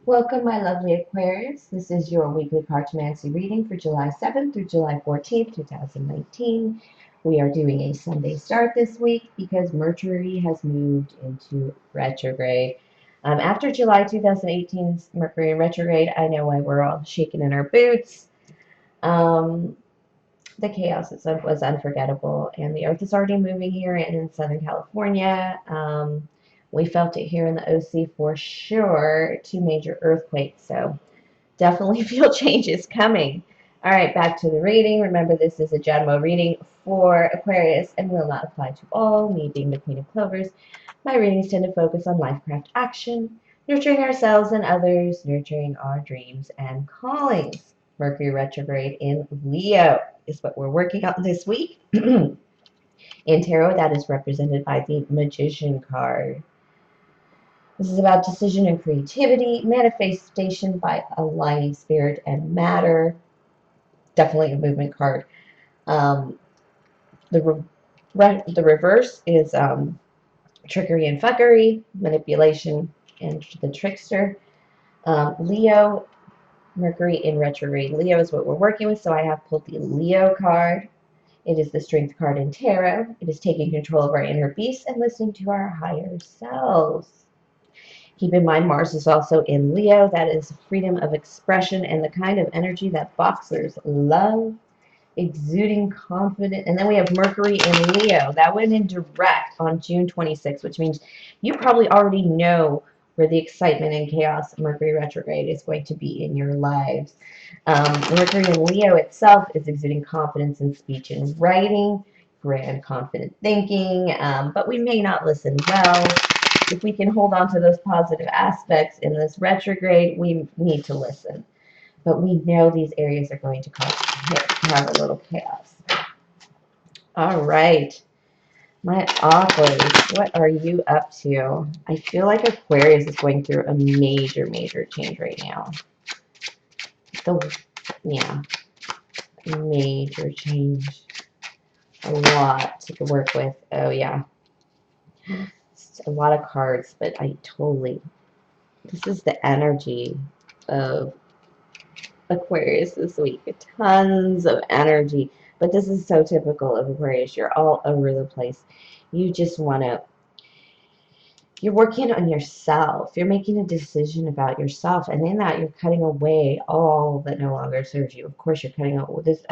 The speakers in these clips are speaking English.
Welcome, my lovely Aquarius. This is your weekly Cartomancy reading for July 7th through July 14th, 2019. We are doing a Sunday start this week because Mercury has moved into retrograde. After July 2018's Mercury retrograde, I know why we're all shaking in our boots. Um, the chaos was unforgettable, and the Earth is already moving here in Southern California. We felt it here in the OC for sure, 2 major earthquakes, so definitely feel changes coming. All right, back to the reading. Remember, this is a general reading for Aquarius and will not apply to all, me being the Queen of Clovers. My readings tend to focus on LifeCraft action, nurturing ourselves and others, nurturing our dreams and callings. Mercury retrograde in Leo is what we're working on this week. In tarot, that is represented by the Magician card. This is about decision and creativity, manifestation by aligning spirit and matter. Definitely a movement card. Um, the reverse is trickery and fuckery, manipulation, and the trickster. Leo, Mercury in retrograde. Leo is what we're working with, so I have pulled the Leo card. It is the strength card in tarot. It is taking control of our inner beast and listening to our higher selves. Keep in mind, Mars is also in Leo. That is freedom of expression and the kind of energy that boxers love, exuding confidence. And then we have Mercury in Leo. That went in direct on June 26th, which means you probably already know where the excitement and chaos of Mercury retrograde is going to be in your lives. Mercury in Leo itself is exuding confidence in speech and writing, grand, confident thinking, but we may not listen well. If we can hold on to those positive aspects in this retrograde, we need to listen. But we know these areas are going to have a little chaos. All right. My Aquarius, what are you up to? I feel like Aquarius is going through a major, major change right now. Yeah, major change. A lot to work with. Oh, yeah. It's a lot of cards, but this is the energy of Aquarius this week. Tons of energy. But this is so typical of Aquarius. You're all over the place. You just want to, you're working on yourself. You're making a decision about yourself. And in that, you're cutting away all that no longer serves you. Of course, you're cutting out this.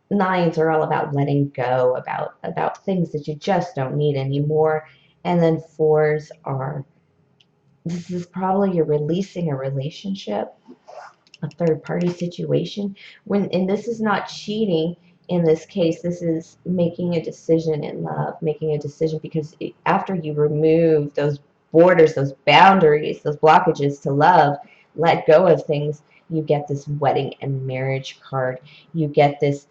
Nines are all about letting go, about things that you just don't need anymore. And then fours are, this is probably you're releasing a relationship, a third party situation, and this is not cheating. In this case, this is making a decision in love, making a decision, because after you remove those borders, those boundaries, those blockages to love, let go of things, you get this wedding and marriage card. You get this,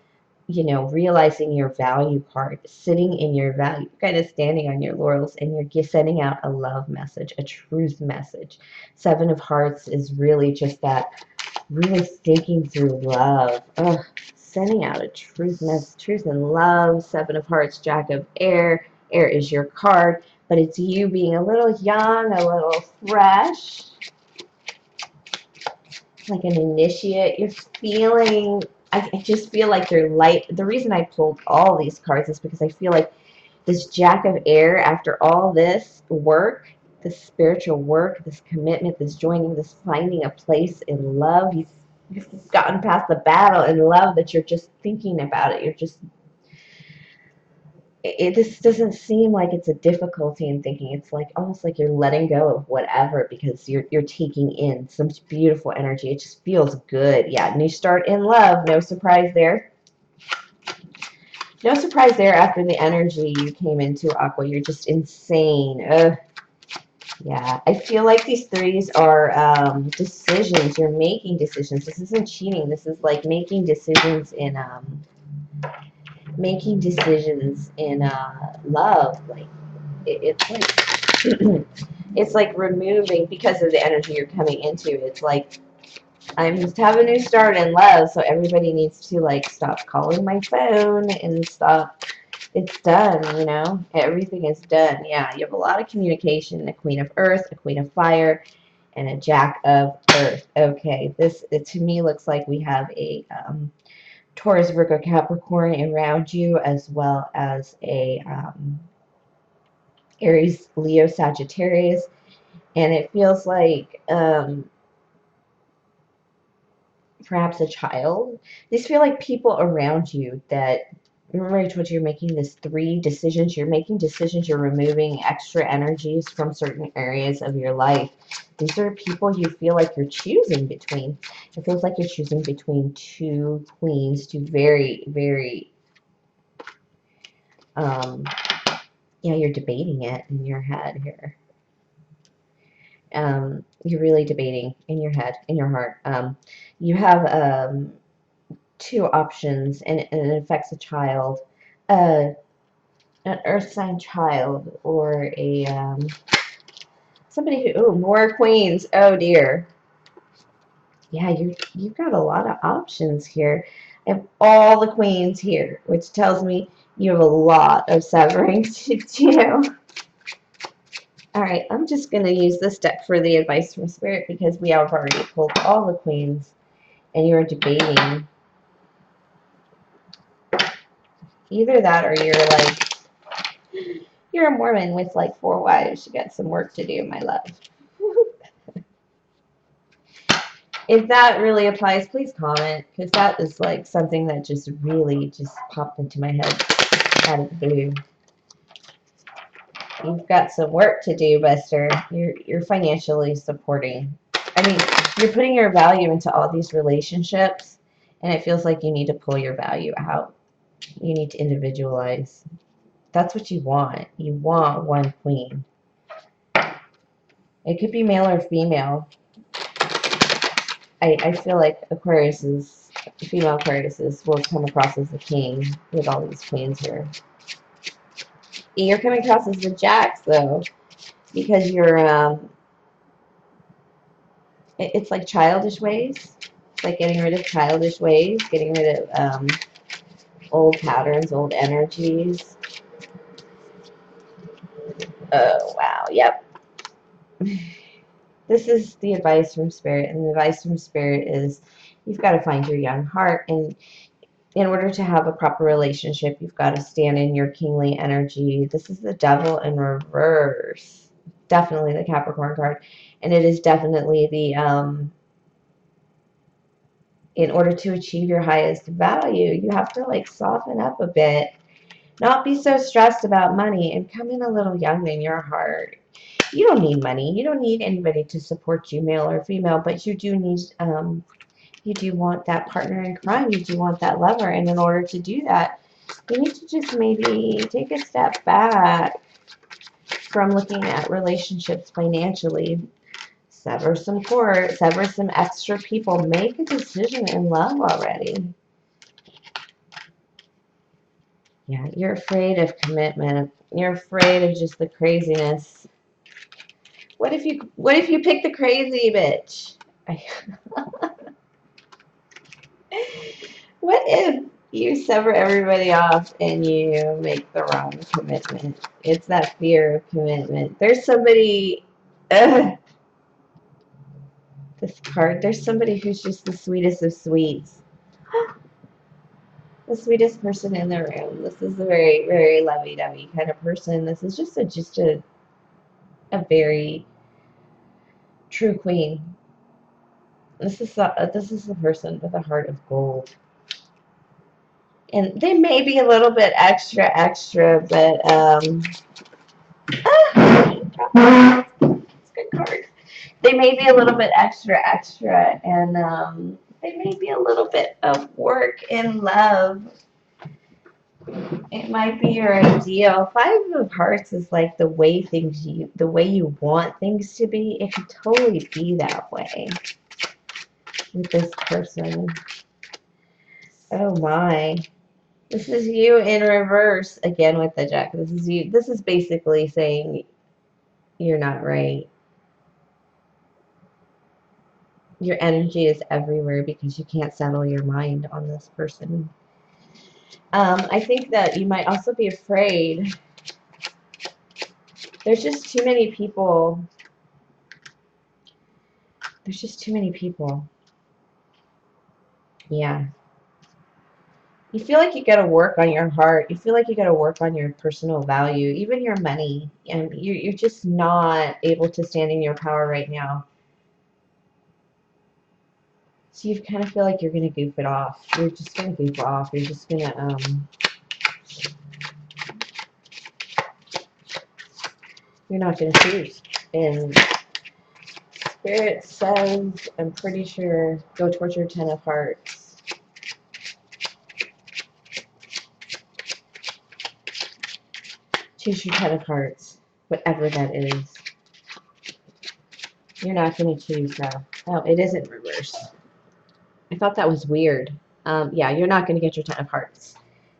realizing your value card, sitting in your value, kind of standing on your laurels, and you're sending out a love message, a truth message. Seven of Hearts is really just that, really thinking through love. Ugh, sending out a truth and love. Seven of Hearts, Jack of Air. Air is your card, but it's you being a little young, a little fresh, like an initiate. You're feeling, I just feel like you're light. The reason I pulled all these cards is because I feel like this Jack of Air, after all this work, this spiritual work, this commitment, this joining, this finding a place in love, you've gotten past the battle in love that you're just thinking about it. You're just, this doesn't seem like it's a difficulty in thinking. It's like almost like you're letting go of whatever, because you're taking in some beautiful energy. It just feels good. Yeah, new start in love. No surprise there. No surprise there after the energy you came into, Aqua. You're just insane. Ugh. Yeah, I feel like these threes are decisions. You're making decisions. This isn't cheating. This is like making decisions in love. Like it's like it's like removing, because of the energy you're coming into. It's like, I'm just having a new start in love, so everybody needs to like stop calling my phone and stop. It's done. Everything is done. Yeah, you have a lot of communication. A Queen of Earth, a Queen of Fire. and a Jack of Earth. Okay, this to me looks like we have a Taurus, Virgo, Capricorn around you, as well as a Aries, Leo, Sagittarius, and it feels like perhaps a child. These feel like people around you that, remember I told you you're making this 3 decisions. You're making decisions. You're removing extra energies from certain areas of your life. These are people you feel like you're choosing between. It feels like you're choosing between 2 queens, 2 very, very, yeah, you're debating it in your head here. You're really debating in your head, in your heart. You have 2 options, and it affects a child, an earth sign child, or a somebody who, oh, more queens. Oh dear. Yeah, you've got a lot of options here. I have all the queens here, which tells me you have a lot of severing to do. All right, I'm just going to use this deck for the advice from Spirit because we have already pulled all the queens, and you're debating either that or you're like, you're a Mormon with like 4 wives. You got some work to do, my love. If that really applies, please comment, because that is like something that just really just popped into my head out of the blue. You've got some work to do, Buster. You're financially supporting. I mean, you're putting your value into all these relationships, and it feels like you need to pull your value out. You need to individualize. That's what you want. You want one queen. It could be male or female. I feel like female Aquariuses will come across as the king with all these queens here. You're coming across as the jacks, though, because you're, it's like childish ways. It's like getting rid of childish ways, getting rid of old patterns, old energies. Oh, wow, yep. This is the advice from Spirit, and the advice from Spirit is you've got to find your young heart, and in order to have a proper relationship, you've got to stand in your kingly energy. This is the Devil in reverse. Definitely the Capricorn card. And it is definitely the, in order to achieve your highest value, you have to like soften up a bit. Not be so stressed about money and come in a little young in your heart. You don't need money. You don't need anybody to support you, male or female, but you do need, you do want that partner in crime. You do want that lover. And in order to do that, you need to just maybe take a step back from looking at relationships financially. Sever some cords, sever some extra people. Make a decision in love already. Yeah, you're afraid of commitment. You're afraid of just the craziness. What if you pick the crazy bitch? What if you sever everybody off and you make the wrong commitment? It's that fear of commitment. There's somebody, this card, there's somebody who's just the sweetest of sweets. The sweetest person in the room. This is a very, very lovey-dovey kind of person. This is just a very true queen. This is the person with a heart of gold. And they may be a little bit extra, but it's a good card. They may be a little bit extra, and they may be a little bit of work in love. It might be your ideal. 5 of Hearts is like the way you want things to be. It could totally be that way with this person. Oh my. This is you in reverse again with the Jack. This is you. This is basically saying you're not right. Your energy is everywhere because you can't settle your mind on this person. I think that you might also be afraid. There's just too many people There's just too many people. Yeah. You feel like you got to work on your heart. You feel like you got to work on your personal value, even your money. And you're just not able to stand in your power right now. So you kind of feel like you're going to goof it off. You're just going to goof off. You're just going to, you're not going to choose. And Spirit says, I'm pretty sure, go towards your 10 of Hearts. Choose your 10 of Hearts, whatever that is. You're not going to choose that. Oh, it isn't reversed. I thought that was weird. Yeah, you're not going to get your 10 of Hearts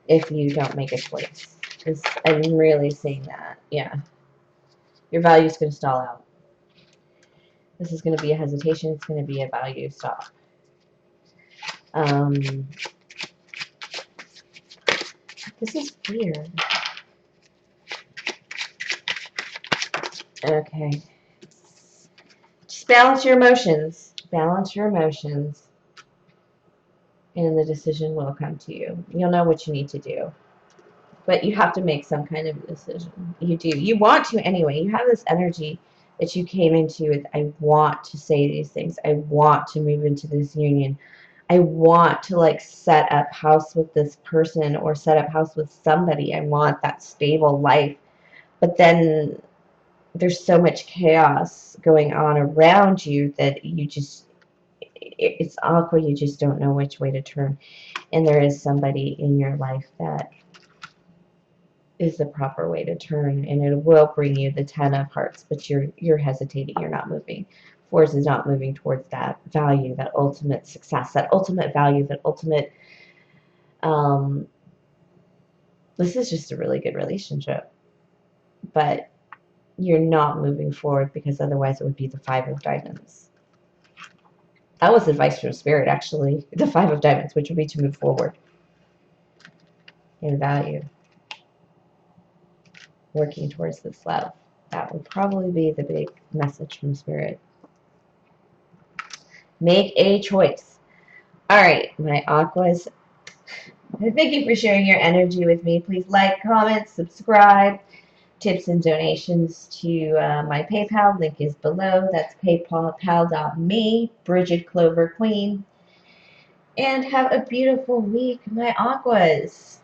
if you don't make a choice. I'm really seeing that. Yeah. Your value is going to stall out. This is going to be a hesitation. It's going to be a value stop. This is weird. Okay. Just balance your emotions. Balance your emotions. And the decision will come to you. You'll know what you need to do. But you have to make some kind of decision. You do. You want to anyway. You have this energy that you came into with, I want to say these things. I want to move into this union. I want to like set up house with this person or set up house with somebody. I want that stable life. But then there's so much chaos going on around you that you just, it's awkward. You just don't know which way to turn. And there is somebody in your life that is the proper way to turn, and it will bring you the 10 of Hearts, but you're hesitating, you're not moving. Force is not moving towards that value, that ultimate success, that ultimate value, that ultimate, this is just a really good relationship, but you're not moving forward because otherwise it would be the 5 of Diamonds. That was advice from Spirit, actually. The 5 of Diamonds, which would be to move forward in value, working towards this love. That would probably be the big message from Spirit. Make a choice. All right, my Aquas. Thank you for sharing your energy with me. Please like, comment, subscribe. Tips and donations to my PayPal. Link is below. That's paypal.me, Bridget Clover Queen. And have a beautiful week, my Aquas.